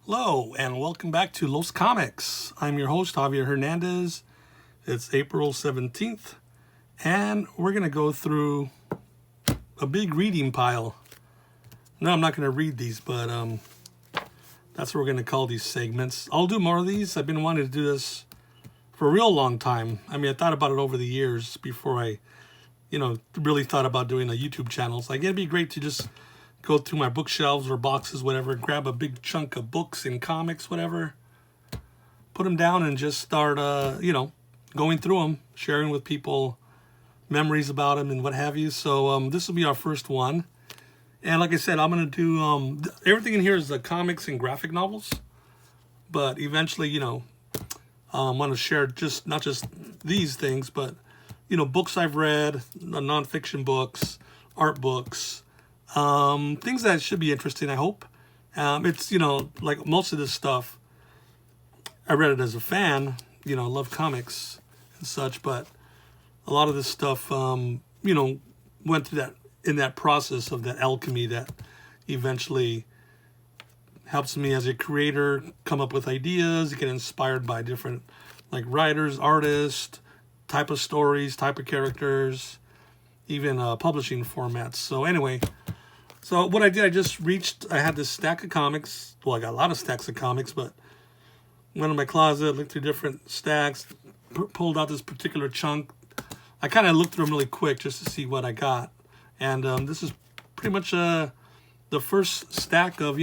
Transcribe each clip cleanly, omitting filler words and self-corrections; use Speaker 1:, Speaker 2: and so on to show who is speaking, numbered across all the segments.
Speaker 1: Hello, and welcome back to Los Comics. I'm your host, Javier Hernandez. It's April 17th, and we're going to go through a big reading pile. No, I'm not going to read these, but that's what we're going to call these segments. I'll do more of these. I've been wanting to do this for a real long time. I mean, I thought about it over the years before I, really thought about doing a YouTube channel. It's like, it'd be great to just go through my bookshelves or boxes, whatever, grab a big chunk of books and comics, whatever, put them down and just start, going through them, sharing with people memories about them and what have you. So this will be our first one. And like I said, I'm going to do, everything in here is the comics and graphic novels. But eventually, I want to share not just these things, but, books I've read, nonfiction books, art books, things that should be interesting, I hope. It's, like most of this stuff, I read it as a fan, love comics and such, but a lot of this stuff, went through that process of that alchemy that eventually helps me as a creator come up with ideas, get inspired by different, like, writers, artists, type of stories, type of characters, even publishing formats. So anyway, so what I did, I had this stack of comics. Well, I got a lot of stacks of comics, but went in my closet, looked through different stacks, pulled out this particular chunk. I kind of looked through them really quick just to see what I got. And this is pretty much the first stack of,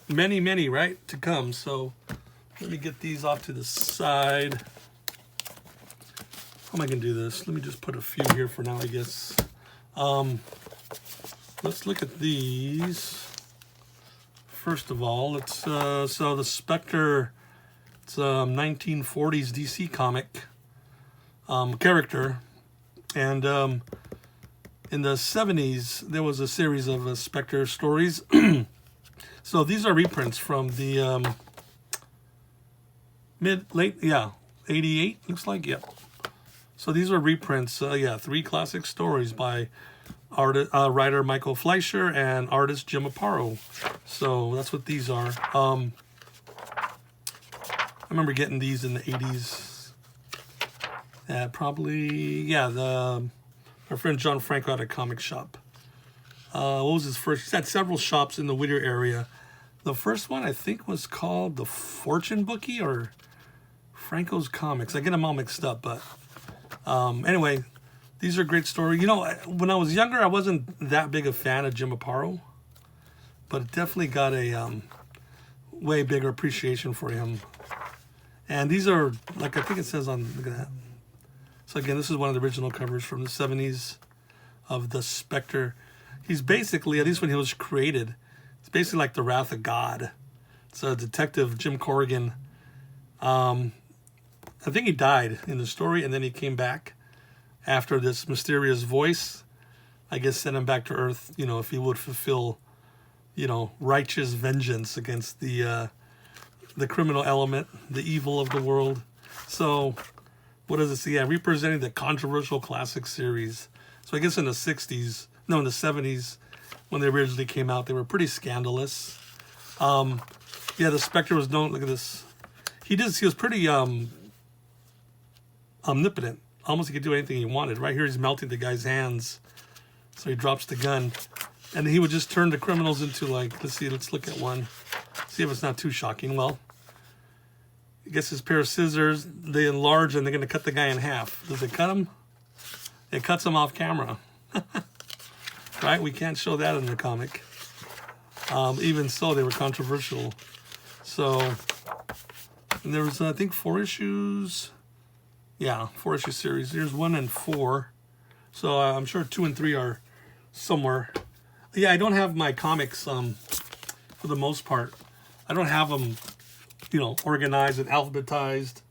Speaker 1: many, many, right, to come. So let me get these off to the side. How am I going to do this? Let me just put a few here for now, I guess. Let's look at these. First of all, it's so the Spectre, it's a 1940s DC comic character, and in the 70s there was a series of Spectre stories. So these are reprints from the late 88 looks like, yep. So these are reprints, 3 classic stories by writer Michael Fleischer and artist Jim Aparo. So that's what these are. I remember getting these in the 80s. My friend John Franco had a comic shop. What was his first? He's had several shops in the Whittier area. The first one I think was called The Fortune Bookie or Franco's Comics. I get them all mixed up, but anyway, these are great stories. When I was younger, I wasn't that big a fan of Jim Aparo, but definitely got a way bigger appreciation for him. And these are, like, I think it says on, look at that. So again, this is one of the original covers from the 70s of the Spectre. He's basically, at least when he was created, it's basically like the Wrath of God. It's a detective, Jim Corrigan. I think he died in the story, and then he came back after this mysterious voice, I guess, sent him back to Earth, if he would fulfill, righteous vengeance against the criminal element, the evil of the world. So, what does it say? Yeah, representing the controversial classic series. So I guess in the 70s, when they originally came out, they were pretty scandalous. The Spectre was known, look at this. He was pretty omnipotent. Almost he could do anything he wanted. Right here he's melting the guy's hands. So he drops the gun. And he would just turn the criminals into, like, let's look at one. See if it's not too shocking. Well, he gets his pair of scissors, they enlarge and they're going to cut the guy in half. Does it cut him? It cuts him off camera. Right? We can't show that in the comic. Even so, they were controversial. So, and there was, I think, 4 issues. Yeah, 4-issue series. Here's 1 and 4. So I'm sure 2 and 3 are somewhere. Yeah, I don't have my comics, for the most part. I don't have them, organized and alphabetized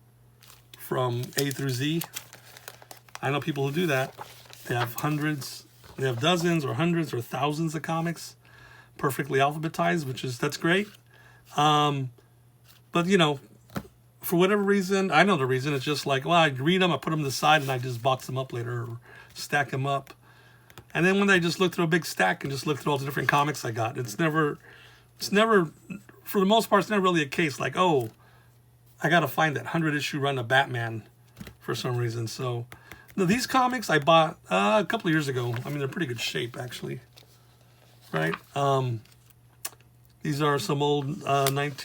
Speaker 1: from A through Z. I know people who do that. They have they have dozens or hundreds or thousands of comics perfectly alphabetized, that's great. But, for whatever reason, I know the reason, it's just like, well, I read them, I put them to the side, and I just box them up later or stack them up. And then when I just look through a big stack and just look through all the different comics I got, it's never for the most part, it's never really a case like, oh, I got to find that 100-issue run of Batman for some reason. So these comics I bought a couple of years ago. I mean, they're pretty good shape, actually. Right? These are some old late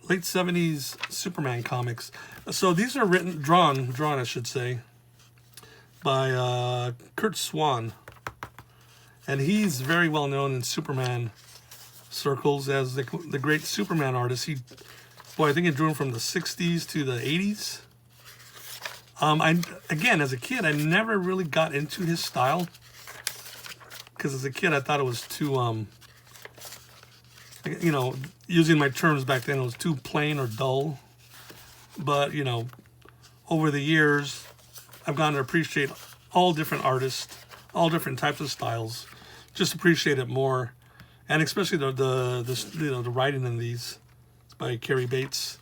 Speaker 1: 70s Superman comics. So these are drawn, I should say, by Curt Swan. And he's very well known in Superman circles as the great Superman artist. I think he drew him from the 60s to the 80s. Again, as a kid, I never really got into his style. Because as a kid, I thought it was too, using my terms back then, it was too plain or dull. But, over the years, I've gotten to appreciate all different artists, all different types of styles. Just appreciate it more. And especially the writing in these. It's by Cary Bates.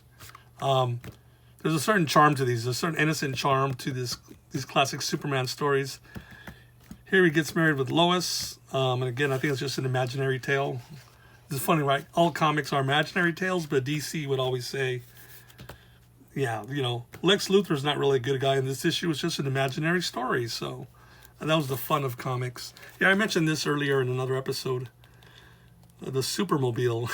Speaker 1: There's a certain charm to these, a certain innocent charm to these classic Superman stories. Here he gets married with Lois, and again, I think it's just an imaginary tale. It's funny, right? All comics are imaginary tales, but DC would always say, yeah, Lex Luthor's not really a good guy, and this issue was just an imaginary story. So that was the fun of comics. Yeah, I mentioned this earlier in another episode. The Supermobile,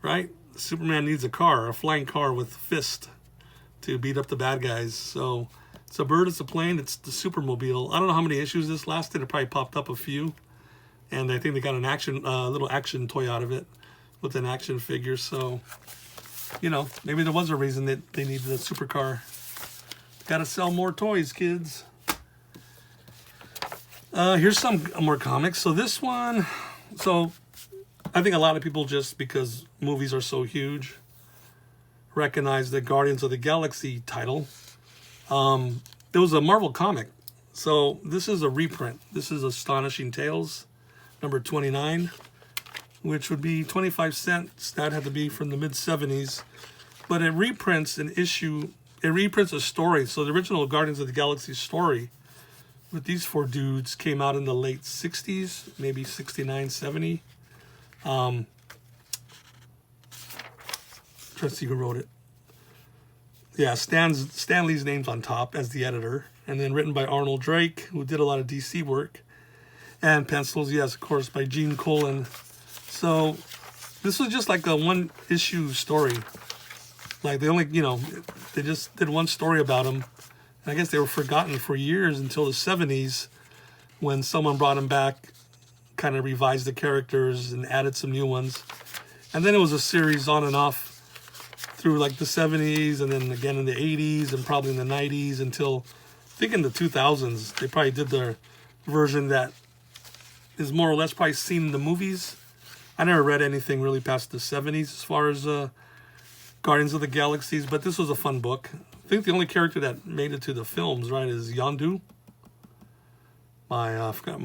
Speaker 1: right? Superman needs a flying car with a fist to beat up the bad guys. So it's a bird, it's a plane, it's the Supermobile. I don't know how many issues this lasted. It probably popped up a few. And I think they got an little action toy out of it with an action figure. So, maybe there was a reason that they needed a supercar. Got to sell more toys, kids. Here's some more comics. So this one, I think a lot of people, just because movies are so huge, recognize the Guardians of the Galaxy title. It was a Marvel comic. So this is a reprint. This is Astonishing Tales, number 29, which would be 25 cents. That had to be from the mid-70s. But it reprints an issue. It reprints a story. So the original Guardians of the Galaxy story with these four dudes came out in the late 60s, maybe 69, 70. Trying to see who wrote it. Yeah, Stan Lee's name's on top as the editor. And then written by Arnold Drake, who did a lot of DC work. And pencils, yes, of course, by Gene Colan. So this was just like a one-issue story. Like they just did one story about him. And I guess they were forgotten for years until the 70s when someone brought him back, kind of revised the characters and added some new ones. And then it was a series on and off through like the 70s and then again in the 80s and probably in the 90s until, I think in the 2000s, they probably did their version that is more or less probably seen in the movies. I never read anything really past the 70s as far as Guardians of the Galaxies, but this was a fun book. I think the only character that made it to the films, right, is Yondu. I forgot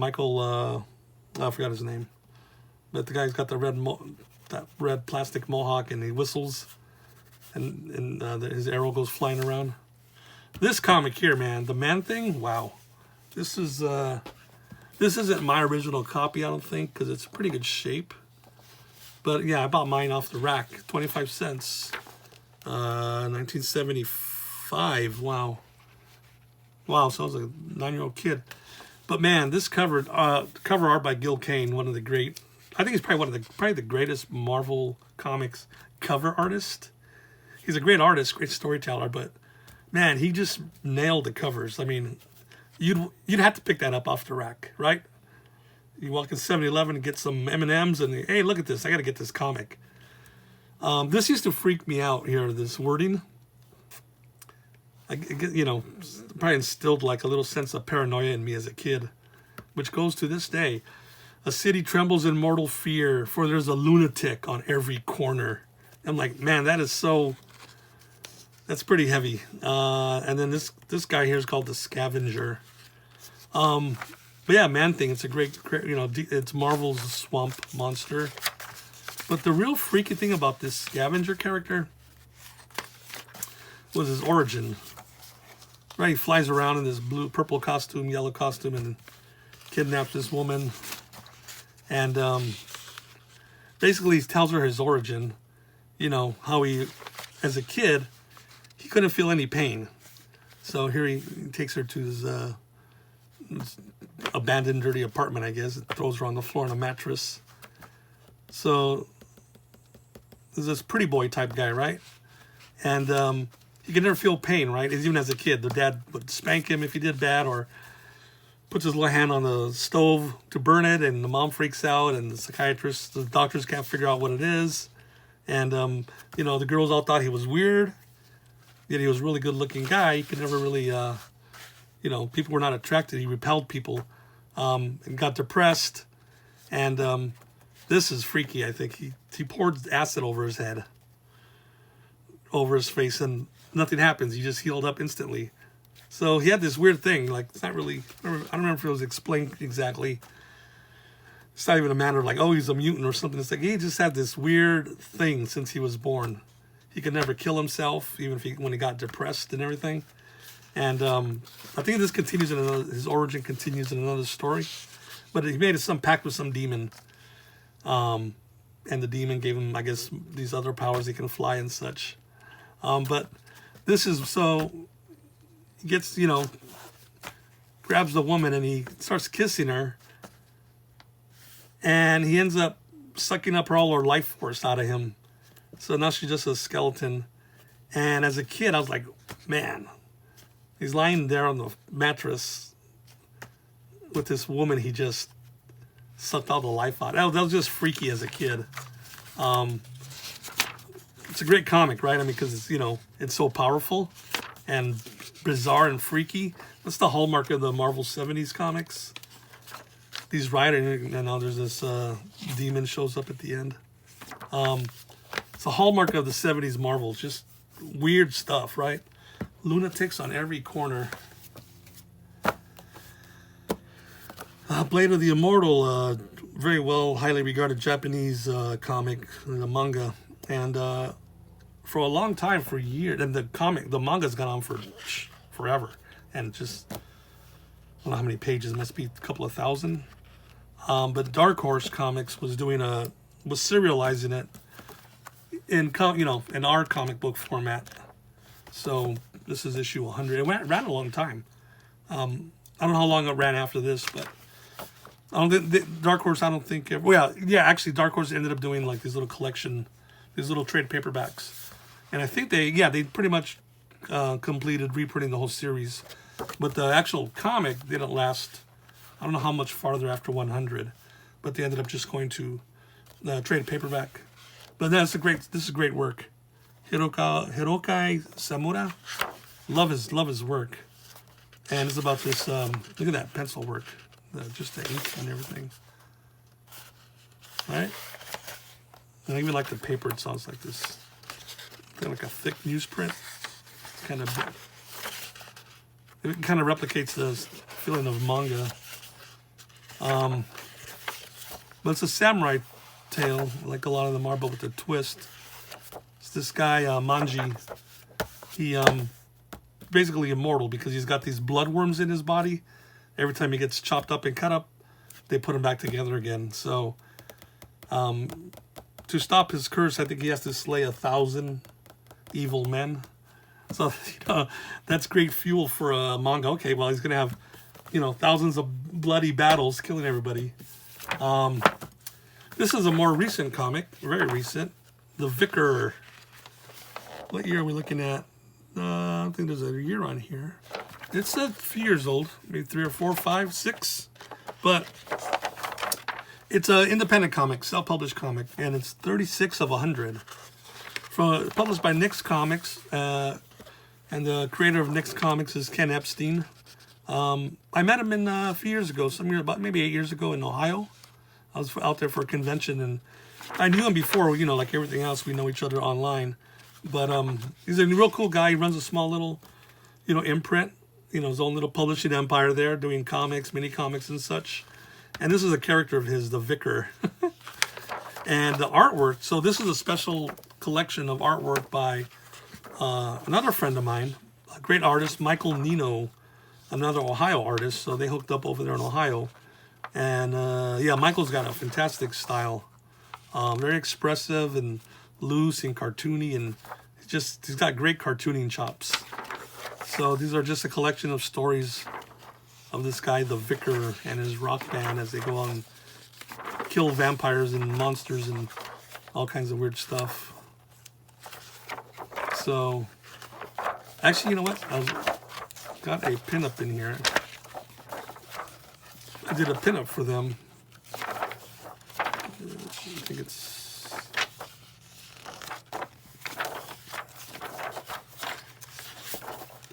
Speaker 1: his name. But the guy's got the red plastic mohawk and he whistles and his arrow goes flying around. This comic here, man, the Man-Thing, wow. This isn't my original copy, I don't think, because it's pretty good shape. But yeah, I bought mine off the rack, 25 cents, 1975. Wow, so I was a 9-year-old kid. But man, this cover art by Gil Kane, one of the great. I think he's probably the greatest Marvel Comics cover artist. He's a great artist, great storyteller, but man, he just nailed the covers. I mean, you'd have to pick that up off the rack, right? You walk in 7-Eleven and get some M&Ms and hey, look at this, I got to get this comic. This used to freak me out here, this wording. Probably instilled like a little sense of paranoia in me as a kid, which goes to this day. A city trembles in mortal fear, for there's a lunatic on every corner. I'm like, man, that's pretty heavy. And then this guy here is called the Scavenger. But yeah, Man-Thing, it's a great, it's Marvel's swamp monster. But the real freaky thing about this Scavenger character was his origin. Right, he flies around in this purple costume, yellow costume, and kidnaps this woman. And basically he tells her his origin, you know, how he, as a kid, he couldn't feel any pain. So here he takes her to his abandoned, dirty apartment, I guess. It throws her on the floor on a mattress. So there's this pretty boy type guy, right? And he could never feel pain, right? Even as a kid, the dad would spank him if he did bad, or puts his little hand on the stove to burn it, and the mom freaks out, and the psychiatrist, the doctors can't figure out what it is. And, you know, the girls all thought he was weird, yet he was a really good-looking guy. He could never really, you know, people were not attracted. He repelled people, and got depressed. And this is freaky, I think. He poured acid over his head, over his face, and nothing happens. He just healed up instantly. So he had this weird thing, like, it's not really, I don't remember if it was explained exactly. It's not even a matter of like, oh, he's a mutant or something. It's like he just had this weird thing since he was born. He could never kill himself, even if when he got depressed and everything. And I think this continues in another, his origin continues in another story. But he made some pact with some demon. And the demon gave him, I guess, these other powers. He can fly and such. But this is so... gets, you know, grabs the woman and he starts kissing her, and he ends up sucking up all her life force out of him. So now she's just a skeleton. And as a kid, I was like, man, he's lying there on the mattress with this woman he just sucked all the life out. That was just freaky as a kid. It's a great comic, right? I mean, because it's, you know, it's so powerful and bizarre and freaky. That's the hallmark of the Marvel 70s comics. These riders, and now there's this demon shows up at the end. It's a hallmark of the 70s Marvel. Just weird stuff, right? Lunatics on every corner. Blade of the Immortal, very well, highly regarded Japanese comic, the manga. And for a long time, for years, and the manga's gone on for forever, and just I don't know how many pages. It must be a couple of thousand. But Dark Horse Comics was serializing it in our comic book format. So this is issue 100. It ran a long time. I don't know how long it ran after this, but I don't think Dark Horse. I don't think. Actually, Dark Horse ended up doing like these little collection, these little trade paperbacks, and I think they pretty much completed reprinting the whole series. But the actual comic didn't last. I don't know how much farther after 100, but they ended up just going to trade paperback. But this is great work. Hirokai Samura, love his work, and it's about this. Look at that pencil work, just the ink and everything. All right, and I even like the paper. It sounds like this, kind of like a thick newsprint. It kind of replicates the feeling of manga. But it's a samurai tale, like a lot of them are, but with a twist. It's this guy, Manji. He basically immortal because he's got these bloodworms in his body. Every time he gets chopped up and cut up, they put him back together again. So to stop his curse, I think he has to slay 1,000 evil men. So, that's great fuel for a manga. Okay, well, he's going to have, thousands of bloody battles killing everybody. This is a more recent comic, very recent. The Vicar. What year are we looking at? I don't think there's a year on here. It's a few years old, maybe 3 or 4, 5, 6. But it's an independent comic, self-published comic, and it's 36 of 100. Published by Nyx Comics, and the creator of Nyx Comics is Ken Epstein. I met him a few years ago, about maybe 8 years ago in Ohio. I was out there for a convention, and I knew him before, like everything else, we know each other online. But he's a real cool guy. He runs a small little, imprint, his own little publishing empire there, doing comics, mini comics and such. And this is a character of his, the Vicar. And the artwork, so this is a special collection of artwork by another friend of mine, a great artist, Michael Nino, another Ohio artist. So they hooked up over there in Ohio. And Michael's got a fantastic style. Very expressive and loose and cartoony, and he's got great cartooning chops. So these are just a collection of stories of this guy, the Vicar, and his rock band as they go on and kill vampires and monsters and all kinds of weird stuff. So, actually, you know what? I've got a pinup in here. I did a pinup for them. I think it's...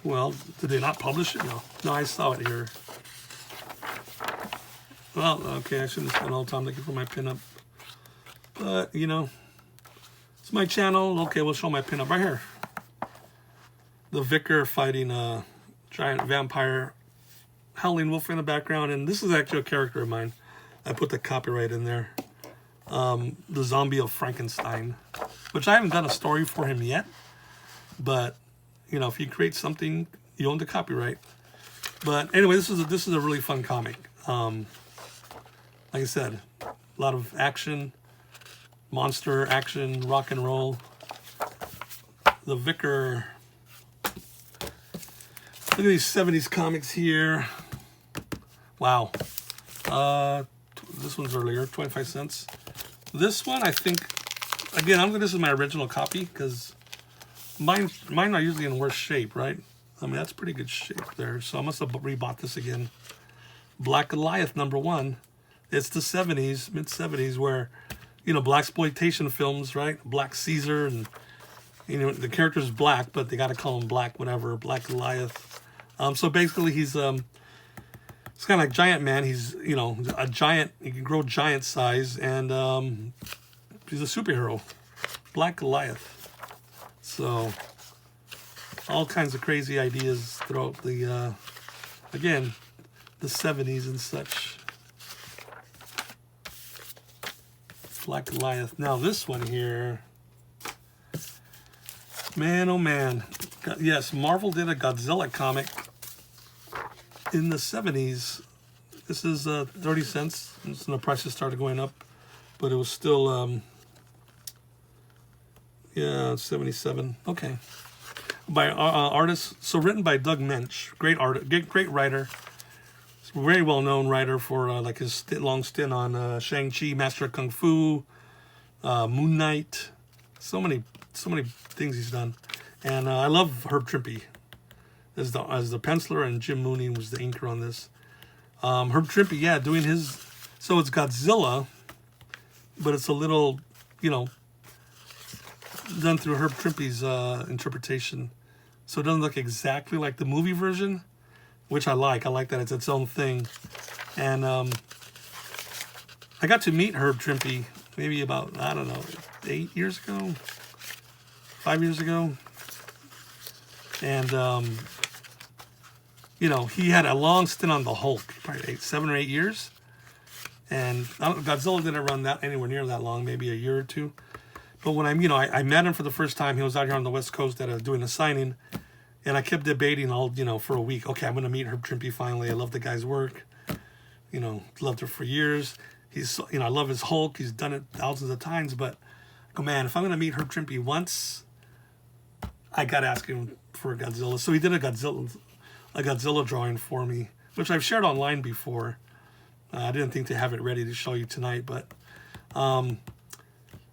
Speaker 1: Well, did they not publish it? No. No, I saw it here. Well, okay, I shouldn't spend all the time looking for my pinup. But, you know, it's my channel. Okay, we'll show my pinup right here. The Vicar fighting a giant vampire, howling wolf in the background. And this is actually a character of mine. I put the copyright in there. The Zombie of Frankenstein, which I haven't done a story for him yet. But, you know, if you create something, you own the copyright. But anyway, this is a really fun comic. Like I said, a lot of action, monster action, rock and roll. The Vicar. Look at these 70s comics here. Wow. This one's earlier, 25 cents. This one, I think, again, this is my original copy because mine are usually in worse shape, right? I mean, that's pretty good shape there. So I must have rebought this again. Black Goliath #1. It's the 70s, mid-70s, where, you know, blaxploitation films, right? Black Caesar, and, you know, the character's black, but they got to call him Black whatever, Black Goliath. So basically he's kind of like Giant Man. He's, you know, a giant. He can grow giant size, and he's a superhero. Black Goliath. So all kinds of crazy ideas throughout the, again, the 70s and such. Black Goliath. Now this one here, man, oh man. Yes, Marvel did a Godzilla comic in the 70s. This is 30 cents. And the prices started going up, but it was still, yeah, 77. Okay. By artists, so written by Doug Moench, great artist, great writer. Very well-known writer for like his long stint on Shang-Chi, Master of Kung Fu, Moon Knight. So many things he's done. And I love Herb Trimpe as the penciler, and Jim Mooney was the inker on this. Herb Trimpe, yeah, doing his. So it's Godzilla, but it's a little, you know, done through Herb Trimpe's interpretation. So it doesn't look exactly like the movie version, which I like. I like that it's its own thing. And I got to meet Herb Trimpe maybe about, I don't know, 8 years ago, 5 years ago. And, you know, he had a long stint on the Hulk, probably 7 or 8 years. And Godzilla didn't run that anywhere near that long, maybe a year or two. But when I met him for the first time, he was out here on the West Coast doing a signing. And I kept debating for a week. Okay, I'm going to meet Herb Trimpe finally. I love the guy's work. You know, loved her for years. I love his Hulk. He's done it thousands of times. But, man, if I'm going to meet Herb Trimpe once, I got to ask him for a Godzilla. So he did a Godzilla drawing for me, which I've shared online before. I didn't think to have it ready to show you tonight. But,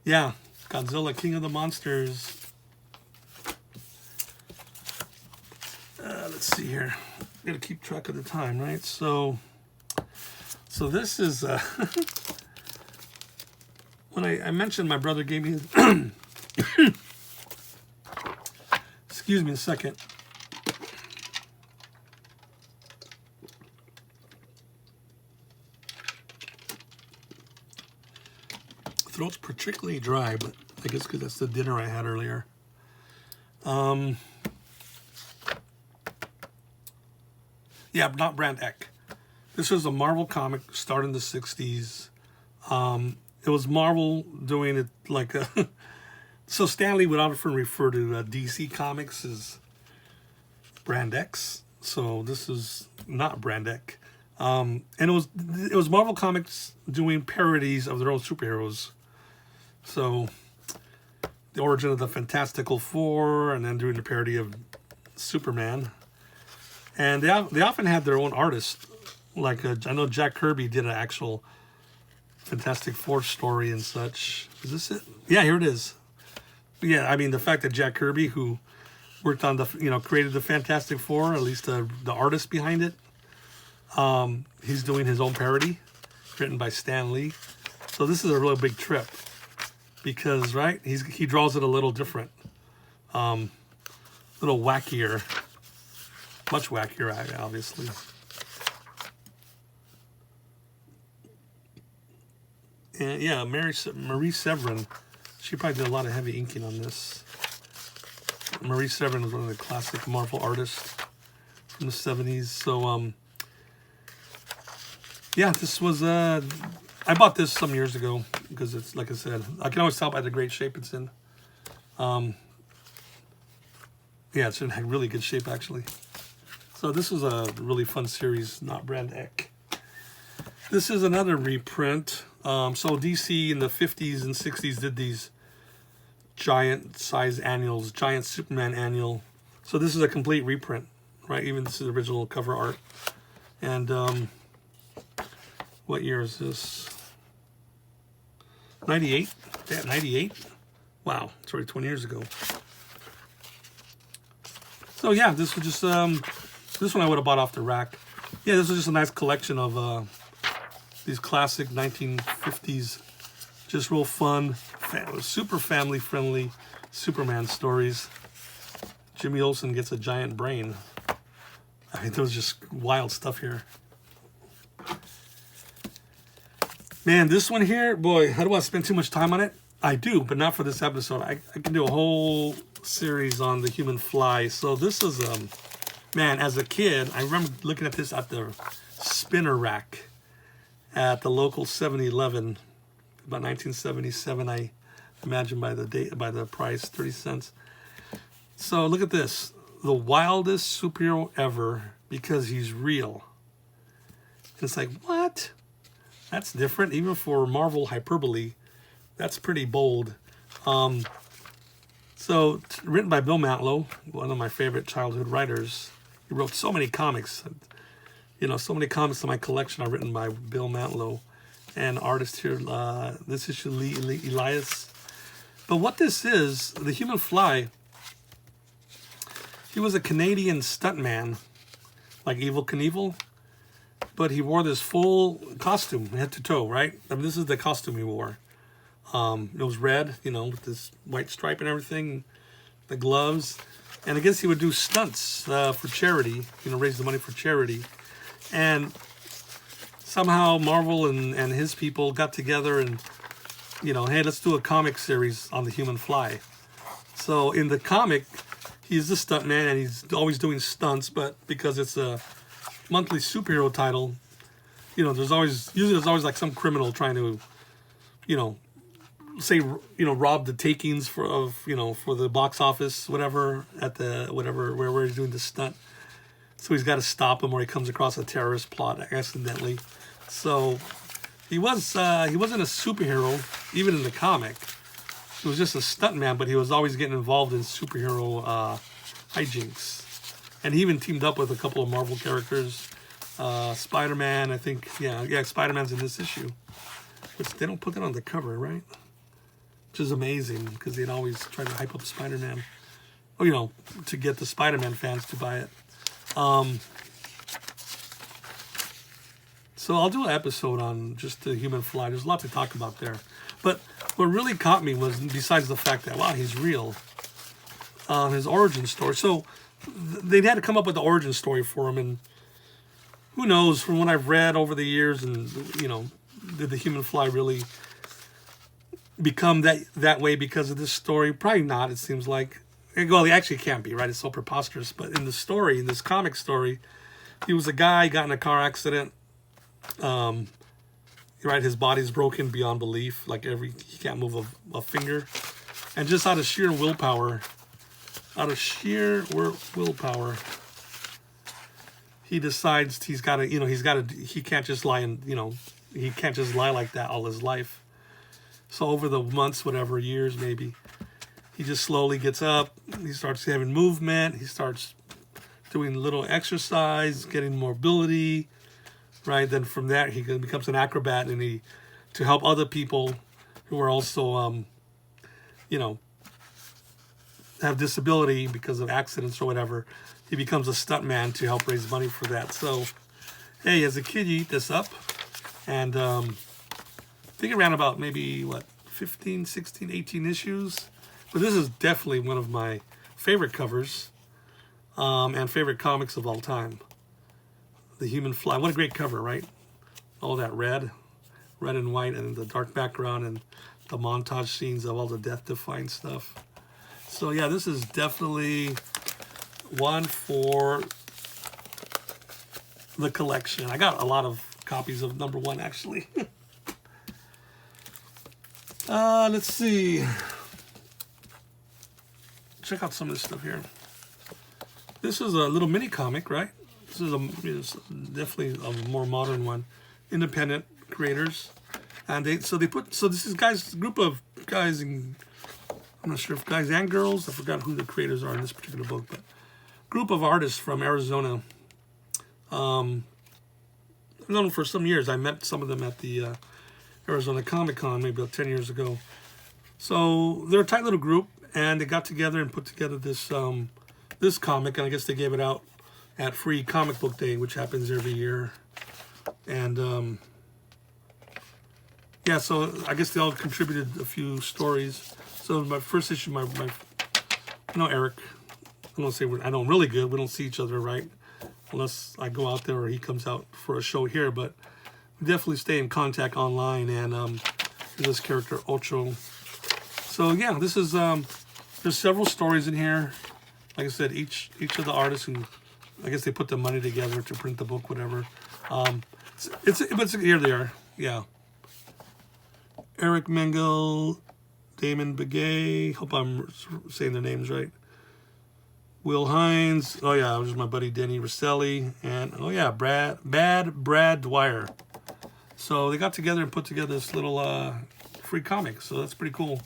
Speaker 1: yeah, Godzilla, King of the Monsters. Let's see here. I gotta keep track of the time, right? So this is when I mentioned my brother gave me. Excuse me a second. Throat's particularly dry, but I guess because that's the dinner I had earlier. Yeah, not Brand Echh. This was a Marvel comic started in the 60s. It was Marvel doing it like a... So Stan Lee would often refer to DC Comics as Brand Echh. So this is not Brand Echh. And it was Marvel Comics doing parodies of their own superheroes. So the origin of the Fantastical Four, and then doing the parody of Superman. And they often had their own artists. Like I know Jack Kirby did an actual Fantastic Four story and such. Is this it? Yeah, here it is. Yeah, I mean the fact that Jack Kirby, who worked on the, created the Fantastic Four, at least the artist behind it, he's doing his own parody, written by Stan Lee. So this is a really big trip because, right, he draws it a little different, little wackier, much wackier, obviously. And yeah, Marie Severin, she probably did a lot of heavy inking on this. Marie Severin was one of the classic Marvel artists from the 70s. So, yeah, this was, I bought this some years ago because it's, like I said, I can always tell by the great shape it's in. Yeah, it's in really good shape, actually. So this was a really fun series, Not Brand Echh. This is another reprint. So DC in the 50s and 60s did these giant size annuals, giant Superman annual. So this is a complete reprint, right? Even this is original cover art. And what year is this? 98? Yeah, 98? Wow, it's already 20 years ago. So yeah, this was just, this one I would have bought off the rack. Yeah, this was just a nice collection of these classic 1950s, just real fun, super family-friendly Superman stories. Jimmy Olsen gets a giant brain. I mean, there was just wild stuff here. Man, this one here, boy, how do I spend too much time on it? I do, but not for this episode. I can do a whole series on the Human Fly. So this is, man, as a kid, I remember looking at this at the spinner rack at the local 7-Eleven, about 1977, I imagine by the price, 30 cents. So look at this, the wildest superhero ever because he's real. And it's like, what? That's different, even for Marvel hyperbole. That's pretty bold. So written by Bill Mantlo, one of my favorite childhood writers. He wrote so many comics. So many comics in my collection are written by Bill Mantlo. And artist here, this issue, Lee Elias. But what this is, the Human Fly, he was a Canadian stuntman, like Evel Knievel. But he wore this full costume, head to toe, right? I mean, this is the costume he wore. It was red, with this white stripe and everything, the gloves. And I guess he would do stunts for charity, raise the money for charity. And somehow Marvel and his people got together and, hey, let's do a comic series on the Human Fly. So in the comic, he's a stuntman and he's always doing stunts, but because it's a monthly superhero title, there's always like some criminal trying to, say, rob the takings for the box office, whatever, where he's doing the stunt. So he's got to stop him, or he comes across a terrorist plot accidentally. So he wasn't a superhero, even in the comic. He was just a stuntman, but he was always getting involved in superhero hijinks. And he even teamed up with a couple of Marvel characters. Spider-Man, I think. Yeah, Spider-Man's in this issue. Which they don't put that on the cover, right? Which is amazing, because they'd always try to hype up Spider-Man. To get the Spider-Man fans to buy it. So I'll do an episode on just the Human Fly. There's a lot to talk about there. But what really caught me was, besides the fact that, wow, he's real, his origin story. So they had to come up with the origin story for him. And who knows, from what I've read over the years, and, did the Human Fly really become that way because of this story? Probably not, it seems like. Well, he actually can't be, right? It's so preposterous. But in the story, in this comic story, he was a guy, got in a car accident. Right, his body's broken beyond belief. Like he can't move a finger. And just out of sheer willpower, he decides he can't just lie he can't just lie like that all his life. So over the months, whatever, years maybe, he just slowly gets up. He starts having movement. He starts doing little exercise, getting mobility, right? Then from that, he becomes an acrobat, and to help other people who are also, you know, have disability because of accidents or whatever, he becomes a stuntman to help raise money for that. So, hey, as a kid, you eat this up, and I think around about maybe, 15, 16, 18 issues. But this is definitely one of my favorite covers and favorite comics of all time. The Human Fly. What a great cover, right? All that red and white, and the dark background, and the montage scenes of all the death-defying stuff. So yeah, this is definitely one for the collection. I got a lot of copies of #1, actually. Let's see. Check out some of this stuff here. This is a little mini comic, right? This is definitely a more modern one. Independent creators, and this is group of guys, and I'm not sure if guys and girls. I forgot who the creators are in this particular book, but group of artists from Arizona. I've known them for some years. I met some of them at the Arizona Comic Con maybe about 10 years ago. So they're a tight little group, and they got together and put together this this comic, and I guess they gave it out at Free Comic Book Day, which happens every year. And yeah, so I guess they all contributed a few stories. So my first issue, Eric, I know him really good. We don't see each other, right? Unless I go out there or he comes out for a show here, but we definitely stay in contact online. And this character Ocho. So yeah, this is there's several stories in here. Like I said, each of the artists who, I guess they put the money together to print the book, whatever. It's here they are. Yeah. Eric Mengel, Damon Begay. Hope I'm saying their names right. Will Hines. Oh yeah, it was my buddy Denny Rosselli, and oh yeah, Brad Dwyer. So they got together and put together this little free comic. So that's pretty cool.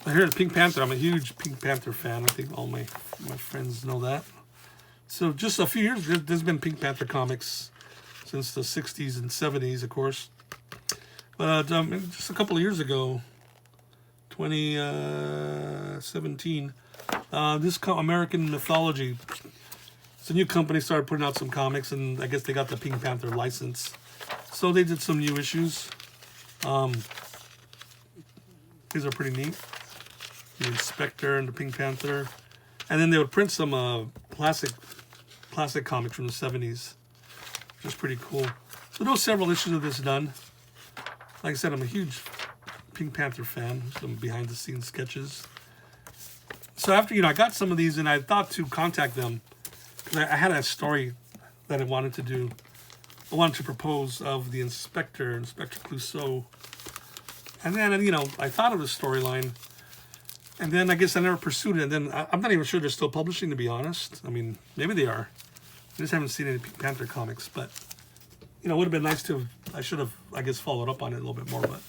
Speaker 1: I heard Pink Panther. I'm a huge Pink Panther fan. I think all my friends know that. So just a few years, there's been Pink Panther comics since the 60s and 70s, of course. But just a couple of years ago, 2017, this American Mythology, it's a new company, started putting out some comics, and I guess they got the Pink Panther license. So they did some new issues. These are pretty neat. The Inspector and the Pink Panther. And then they would print some classic comics from the 70s, which is pretty cool. So there were several issues of this done. Like I said, I'm a huge Pink Panther fan. Some behind the scenes sketches. So after, I got some of these, and I thought to contact them, because I had a story that I wanted to do. I wanted to propose of the Inspector Clouseau. And then, I thought of a storyline, and then I guess I never pursued it. And then I'm not even sure they're still publishing, to be honest. I mean, maybe they are. I just haven't seen any Pink Panther comics, but it would have been nice to have. I should have, I guess, followed up on it a little bit more. But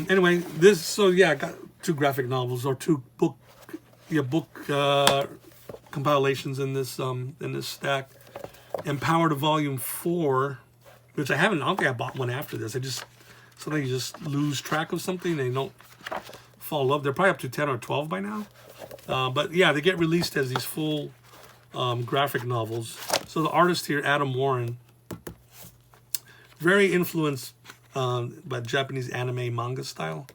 Speaker 1: anyway, I got 2 graphic novels or 2 book compilations in this stack. Empowered Volume 4, which I don't think I bought one after this. Sometimes you just lose track of something and they don't fall in love. They're probably up to 10 or 12 by now. But yeah, they get released as these full graphic novels. So the artist here, Adam Warren, very influenced by Japanese anime manga style.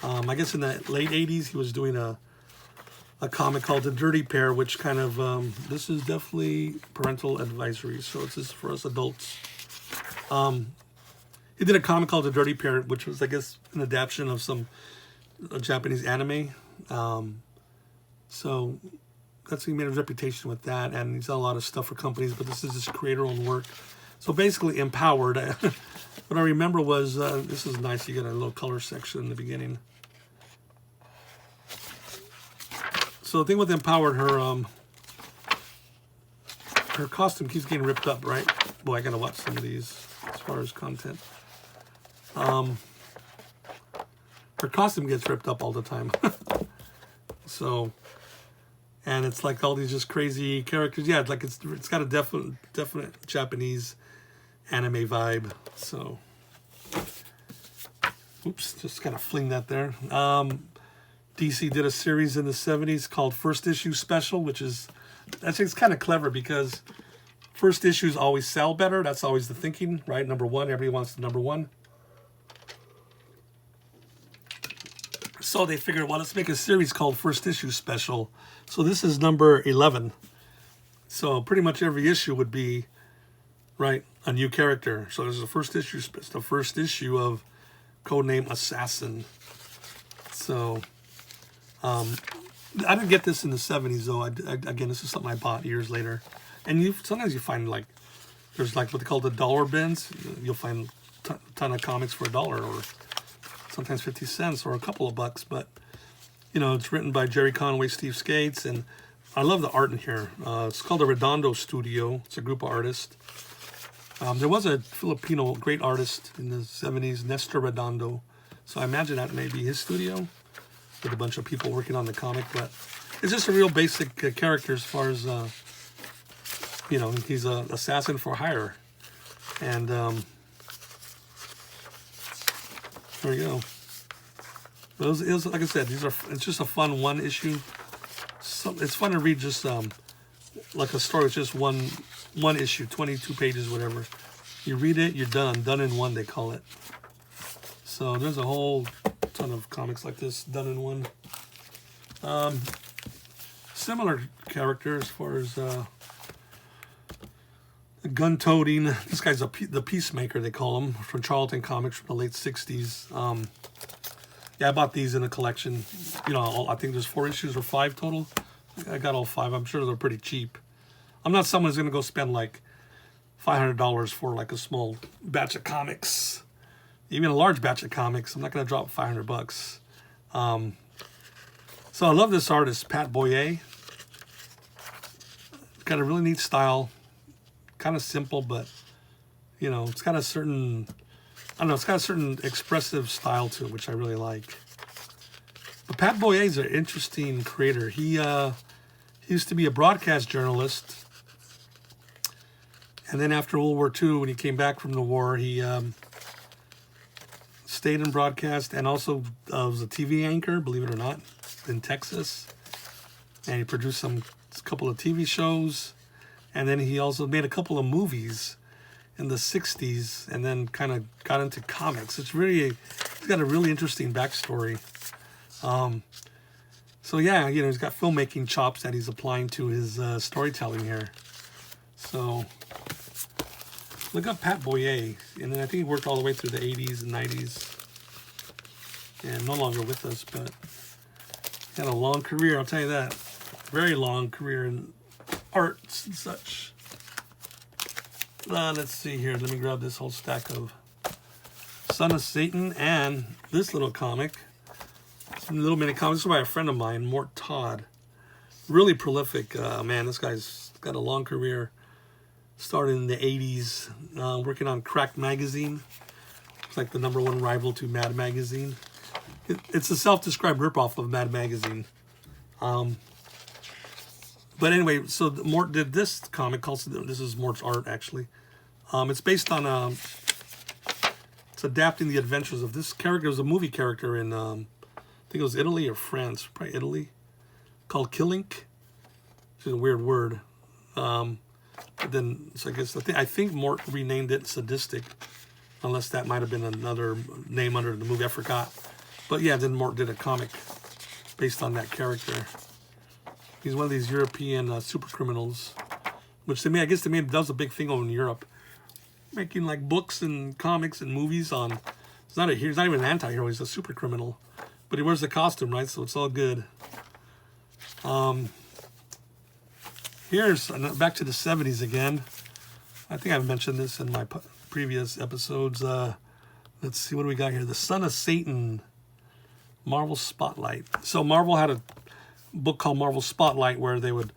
Speaker 1: I guess in the late 80s, he was doing a comic called The Dirty Pair, which kind of, this is definitely parental advisory, so it's just for us adults. He did a comic called The Dirty Pair, which was, I guess, an adaptation of some Japanese anime. So he made a reputation with that, and he's done a lot of stuff for companies, but this is his creator-owned work. So basically, Empowered. What I remember was, this is nice, you get a little color section in the beginning. So the thing with Empowered, her costume keeps getting ripped up, right? Boy, I gotta watch some of these. as far as content. Her costume gets ripped up all the time. So, and it's like all these just crazy characters. Yeah, like it's got a definite Japanese anime vibe. So, oops, just kind of fling that there. DC did a series in the 70s called First Issue Special, which is, I think it's kind of clever because first issues always sell better. That's always the thinking, right? Number one, everybody wants the number one. So they figured, well, let's make a series called First Issue Special. So this is number 11. So pretty much every issue would be, right, a new character. So there's the first issue of Codename Assassin. So I didn't get this in the 70s, though. Again, this is something I bought years later. And sometimes you find, like, there's, like, what they call the dollar bins. You'll find a ton of comics for $1 or sometimes 50 cents or a couple of bucks. But, you know, it's written by Jerry Conway, Steve Skates. And I love the art in here. It's called the Redondo Studio. It's a group of artists. There was a Filipino great artist in the 70s, Nestor Redondo. So I imagine that may be his studio, with a bunch of people working on the comic. But it's just a real basic character as far as, you know, he's an assassin for hire. And there we go. It was, like I said, it's just a fun one issue. So it's fun to read just like a story. It's just one issue, 22 pages, whatever. You read it, you're done. Done in one, they call it. So there's a whole ton of comics like this, done in one. Similar character as far as gun-toting. This guy's the Peacemaker, they call him, from Charlton Comics from the late 60s. Yeah, I bought these in a collection. You know, I think there's 4 issues or 5 total. I got all 5. I'm sure they're pretty cheap. I'm not someone who's going to go spend like $500 for like a small batch of comics. Even a large batch of comics, I'm not going to drop $500. So I love this artist, Pat Boyer. Got a really neat style. Kind of simple, but, you know, it's got a certain, I don't know, it's got a certain expressive style to it, which I really like. But Pat Boyer is an interesting creator. He used to be a broadcast journalist. And then after World War II, when he came back from the war, he stayed in broadcast and also was a TV anchor, believe it or not, in Texas. And he produced a couple of TV shows. And then he also made a couple of movies in the 60s and then kind of got into comics. It's really, he's got a really interesting backstory. So yeah, you know, he's got filmmaking chops that he's applying to his storytelling here. So look up Pat Boyer. And then I think he worked all the way through the 80s and 90s. And no longer with us, but he had a long career, I'll tell you that. Very long career in arts and such. Let's see here. Let me grab this whole stack of Son of Satan and this little comic. Some little mini comics by a friend of mine, Mort Todd. Really prolific. Man, this guy's got a long career. Started in the 80s, working on Cracked Magazine. It's like the #1 rival to Mad Magazine. It's a self-described ripoff of Mad Magazine. But anyway, so Mort did this comic called, this is Mort's art actually. It's based on, it's adapting the adventures of this character. It was a movie character in, I think it was Italy or France, probably Italy, called Killink, which is a weird word. But then, so I think Mort renamed it Sadistic, unless that might have been another name under the movie, I forgot. But yeah, then Mort did a comic based on that character. He's one of these European super criminals, which to me, I guess to me, does a big thing over in Europe, making like books and comics and movies on. He's not even an anti-hero. He's a super criminal, but he wears the costume, right? So it's all good. Here's back to the 70s again. I think I've mentioned this in my previous episodes. Let's see, what do we got here? The Son of Satan, Marvel Spotlight. So Marvel had a book called Marvel Spotlight where they would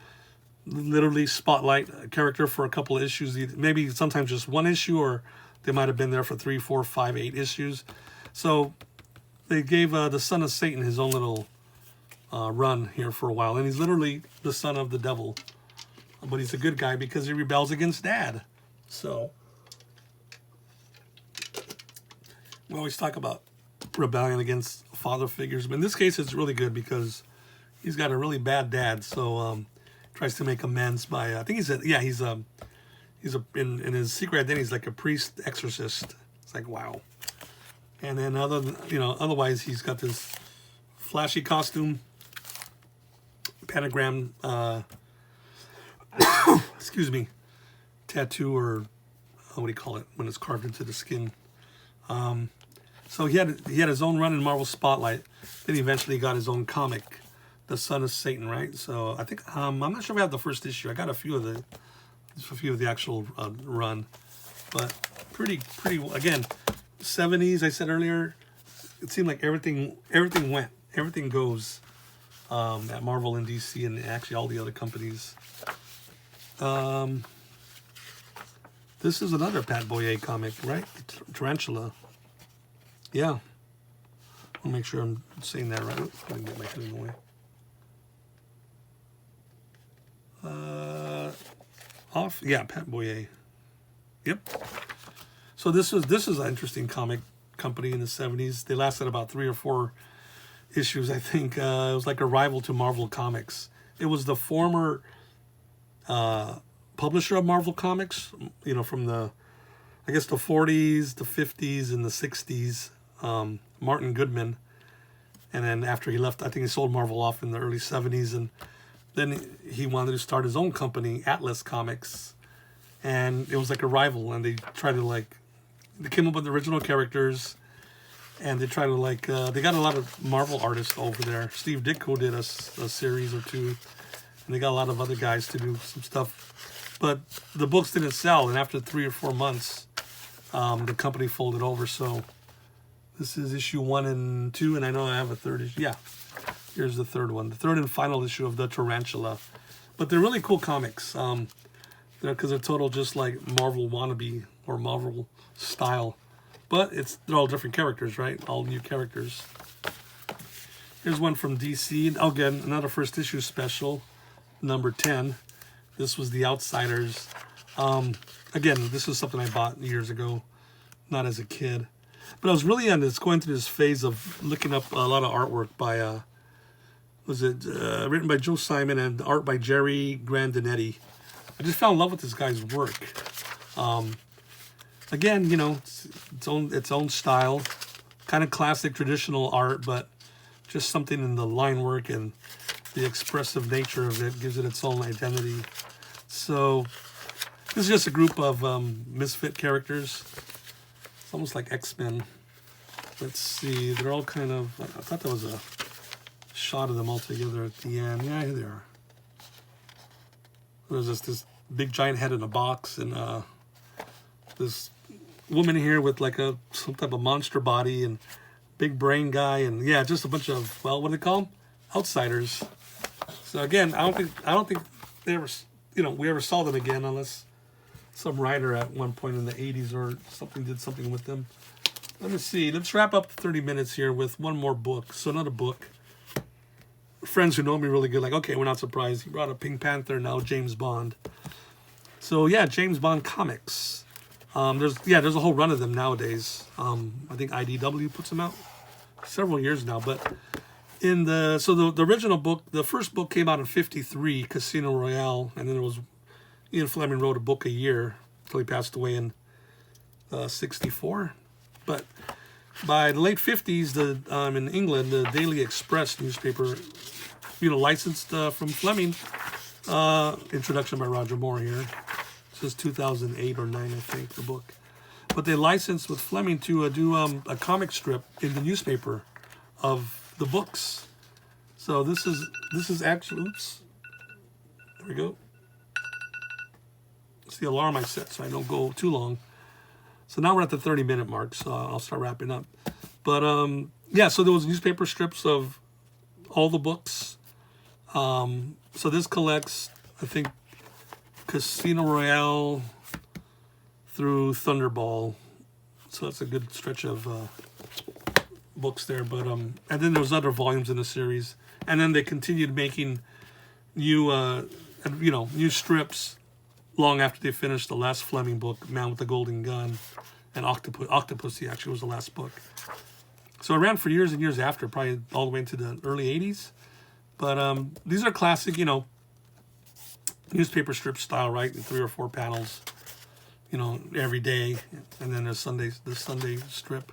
Speaker 1: literally spotlight a character for a couple of issues, maybe sometimes just one issue or They might have been there for 3, 4, 5, 8 issues. So they gave the Son of Satan his own little run here for a while. And he's literally the son of the devil. But he's a good guy because he rebels against Dad. So we always talk about rebellion against father figures. But in this case, it's really good because he's got a really bad dad. So tries to make amends by, I think he's in his secret identity, he's like a priest exorcist. It's like, wow. And then otherwise he's got this flashy costume, pentagram, excuse me, tattoo, or what do you call it when it's carved into the skin. So he had his own run in Marvel Spotlight. Then he eventually got his own comic, The Son of Satan, right? So I think I'm not sure if I have the first issue. I got a few of the actual run, but pretty again, 70s. I said earlier, it seemed like everything goes at Marvel and DC and actually all the other companies. This is another Pat Boyer comic, right? Tarantula. Yeah. I'll make sure I'm saying that right. Oops, I can get my head in the way. Yeah, Pat Boyer. Yep. So this is an interesting comic company in the 70s. They lasted about 3 or 4 issues, I think. It was like a rival to Marvel Comics. It was the former publisher of Marvel Comics, from the 40s, the 50s, and the 60s, Martin Goodman. And then after he left, I think he sold Marvel off in the early 70s, and then he wanted to start his own company, Atlas Comics, and it was like a rival, and they tried to they came up with the original characters, and they tried to they got a lot of Marvel artists over there. Steve Ditko did a series or 2, and they got a lot of other guys to do some stuff, but the books didn't sell, and after 3 or 4 months, the company folded over. So this is issue 1 and 2, and I know I have a third issue. Yeah. Here's the third one, the third and final issue of the Tarantula. But they're really cool comics. Because they're total just like Marvel wannabe or Marvel style. But they're all different characters, right? All new characters. Here's one from DC. Again, another first issue special, number 10. This was The Outsiders. Again, this was something I bought years ago, not as a kid. But I was really going through this phase of looking up a lot of artwork by written by Joe Simon and art by Jerry Grandinetti. I just fell in love with this guy's work. Again, its own style, kind of classic traditional art, but just something in the line work and the expressive nature of it gives it its own identity. So this is just a group of misfit characters. It's almost like X-Men. Let's see, they're all kind of, I thought there was a shot of them all together at the end. Yeah, here they are. There's this big giant head in a box, and this woman here with some type of monster body and big brain guy, and yeah, just a bunch of, what do they call them? Outsiders. So again, I don't think they ever, we ever saw them again, unless some writer at one point in the 80s or something did something with them. Let me see. Let's wrap up the 30 minutes here with one more book. So another book. Friends who know me really good, okay, we're not surprised. He brought up Pink Panther, now James Bond. So yeah, James Bond comics. There's a whole run of them nowadays. I think IDW puts them out several years now. But the original book, the first book came out in '53, Casino Royale, and then it was Ian Fleming wrote a book a year until he passed away in '64. But by the late 50s, in England, the Daily Express newspaper, licensed from Fleming. Introduction by Roger Moore here. This is 2008 or 9, I think, the book. But they licensed with Fleming to do a comic strip in the newspaper of the books. So this is actually, oops, there we go. It's the alarm I set so I don't go too long. So now we're at the 30-minute mark, so I'll start wrapping up. But so there was newspaper strips of all the books. So this collects, I think, Casino Royale through Thunderball, So that's a good stretch of books there. But and then there was other volumes in the series, and then they continued making new new strips long after they finished the last Fleming book, Man with the Golden Gun, and Octopussy actually was the last book. So it ran for years and years after, probably all the way into the early 80s. But these are classic, newspaper strip style, right? 3 or 4 panels, every day, and then the Sunday strip.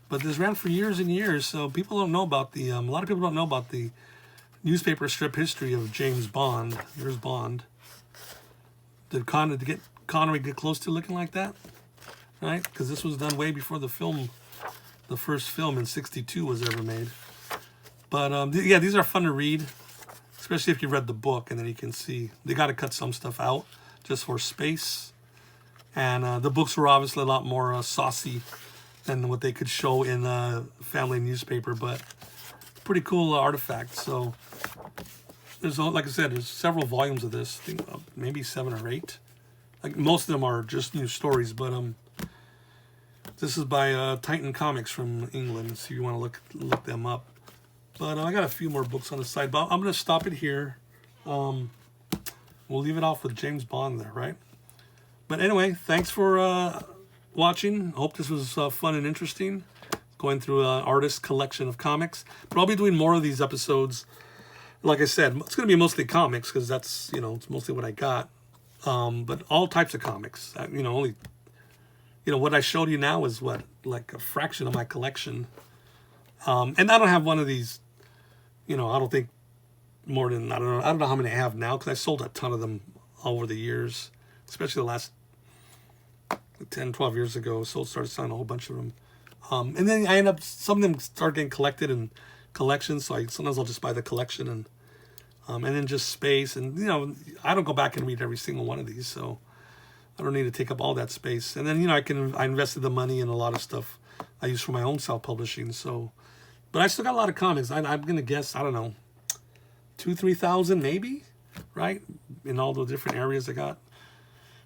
Speaker 1: But this ran for years and years, so people don't know about the. A lot of people don't know about the newspaper strip history of James Bond. There's Bond. Did Connery get close to looking like that? Right? Because this was done way before the first film in '62 was ever made. But yeah, these are fun to read, especially if you read the book, and then you can see they got to cut some stuff out just for space. And the books were obviously a lot more saucy than what they could show in a family newspaper, but pretty cool artifact. So there's, like I said, there's several volumes of this. I think maybe 7 or 8. Like most of them are just new stories, but this is by Titan Comics from England, so you want to look them up. But I got a few more books on the side, but I'm going to stop it here. We'll leave it off with James Bond there, right? But anyway, thanks for watching. I hope this was fun and interesting, going through an artist collection of comics. But I'll be doing more of these episodes. Like I said, it's going to be mostly comics because that's, it's mostly what I got. But all types of comics. Only, what I showed you now is like a fraction of my collection. And I don't have one of these, I don't think more than, I don't know how many I have now, because I sold a ton of them over the years, especially the last 10, 12 years ago. So I started selling a whole bunch of them. And then I end up, some of them start getting collected in collections. So sometimes I'll just buy the collection and then just space. And, I don't go back and read every single one of these. So I don't need to take up all that space. And then, I invested the money in a lot of stuff I use for my own self-publishing. So, but I still got a lot of comics. I'm going to guess, I don't know, 2,000-3,000 maybe, right? In all the different areas I got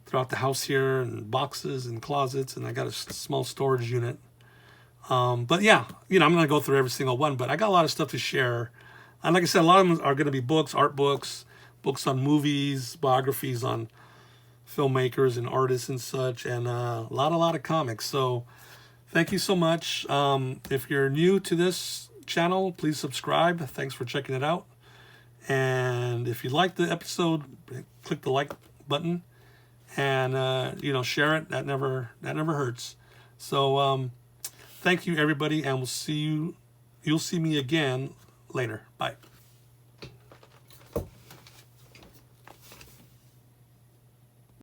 Speaker 1: throughout the house here, and boxes and closets, and I got a small storage unit. But yeah, I'm going to go through every single one, but I got a lot of stuff to share. And like I said, a lot of them are going to be books, art books, books on movies, biographies on filmmakers and artists and such, and a lot of comics. So thank you so much. If you're new to this channel, please subscribe. Thanks for checking it out. And if you liked the episode, click the like button and share it. That never hurts. So thank you, everybody, and you'll see me again later. Bye.